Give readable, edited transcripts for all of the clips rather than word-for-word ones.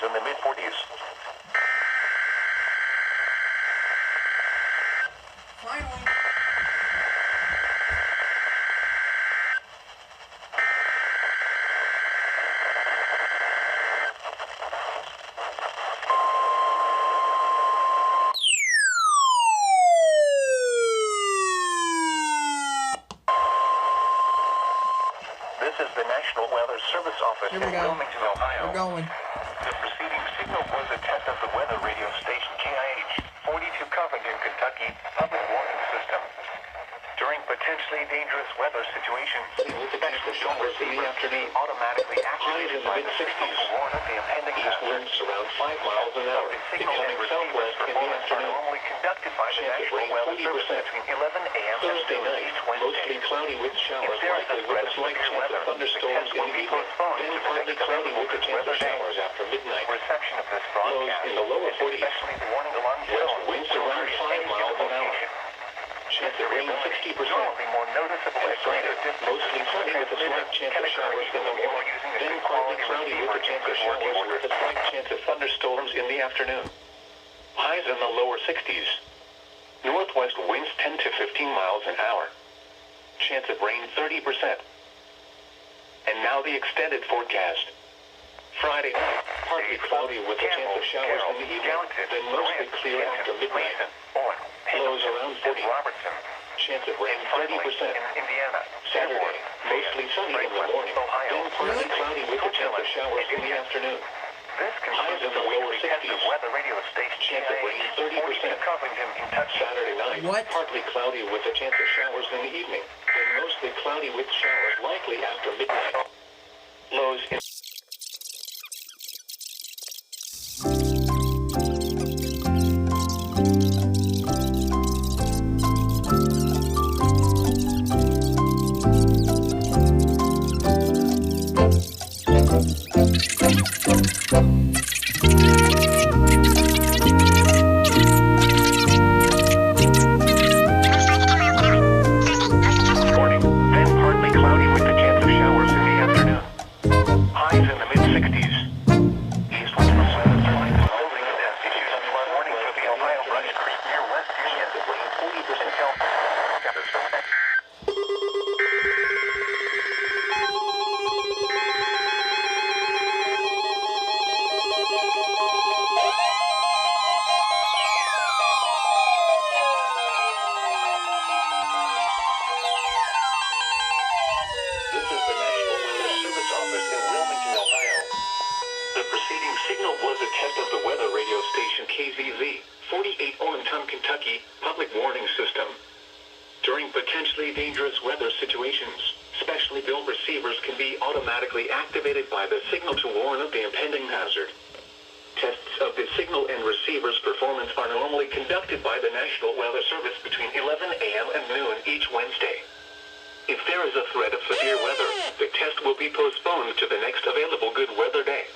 in the mid-40s. Finally. This is the National Weather Service Office in Wilmington, Ohio. We're going. The preceding signal was a test of the weather radio station KIH 42 Covington, Kentucky public warning system. During potentially dangerous weather situations, special storm receivers can be automatically activated by the signal to warn of the impending East winds around 5 miles an hour. Becoming southwest in the afternoon. Normally conducted by the National Weather Service between 11 a.m. Thursday night, each Wednesday. mostly cloudy with showers, If there is a likely threat with a of slight severe chance weather, of thunderstorms the test in will the be evening. postponed Then to the partly next cloudy with a chance of weather day. showers after midnight. Reception of this Lows broadcast in the lower is 40s. especially the warning alarm West tone winds will around vary 5 any miles given an hour. location. Chance of rain 60%. Normally more noticeable at greater distances. Mostly sunny with a slight chance of showers in the morning. Then partly cloudy with a chance of showers with a slight chance of thunderstorms in the afternoon. Highs in the lower 60s. Northwest winds 10 to 15 miles an hour. Chance of rain 30%. And now the extended forecast. Friday night, partly cloudy with a chance of showers in the evening, then mostly clear after midnight. Lows around 40. Chance of rain 30%. Saturday, mostly sunny in the morning, then partly cloudy with a chance of showers in the afternoon. Highs in the lower 60s. Chance of rain 30%. Saturday night, partly cloudy with a chance of showers in the evening, then mostly cloudy with showers likely after midnight. Lows in morning, then partly cloudy with a chance of showers in the afternoon. Highs in the mid-60s. East winds from 7 to 9 and holding the test issues a flood warning for the Ohio Brush Creek near West Chance of rain 40% until This is the National Weather Service Office in Wilmington, Ohio. The preceding signal was a test of the weather radio station KZZ, 48 Wilmington, Kentucky, public warning system. During potentially dangerous weather situations, specially built receivers can be automatically activated by the signal to warn of the impending hazard. Tests of the signal and receiver's performance are normally conducted by the National Weather Service between 11 a.m. and noon each Wednesday. If there is a threat of severe weather, the test will be postponed to the next available good weather day.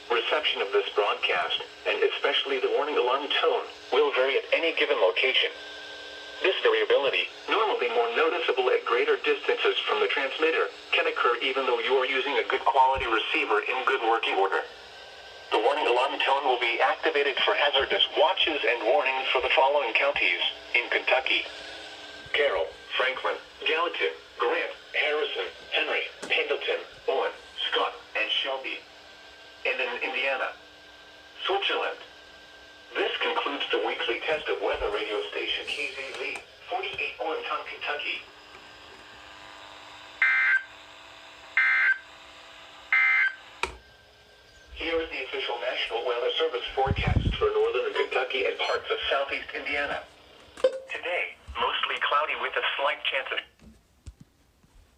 Reception of this broadcast, and especially the warning alarm tone, will vary at any given location. This variability, normally more noticeable at greater distances from the transmitter, can occur even though you are using a good quality receiver in good working order. The warning alarm tone will be activated for hazardous watches and warnings for the following counties in Kentucky: Carroll, Franklin, Gallatin, Grant, Harrison, Henry, Pendleton, Owen, Scott, and Shelby. And in Indiana, Switzerland. This concludes the weekly test of weather radio station KZZ, 48 Wilmington, Kentucky. Here is the official National Weather Service forecast for northern Kentucky and parts of southeast Indiana. Today, mostly cloudy with a slight chance of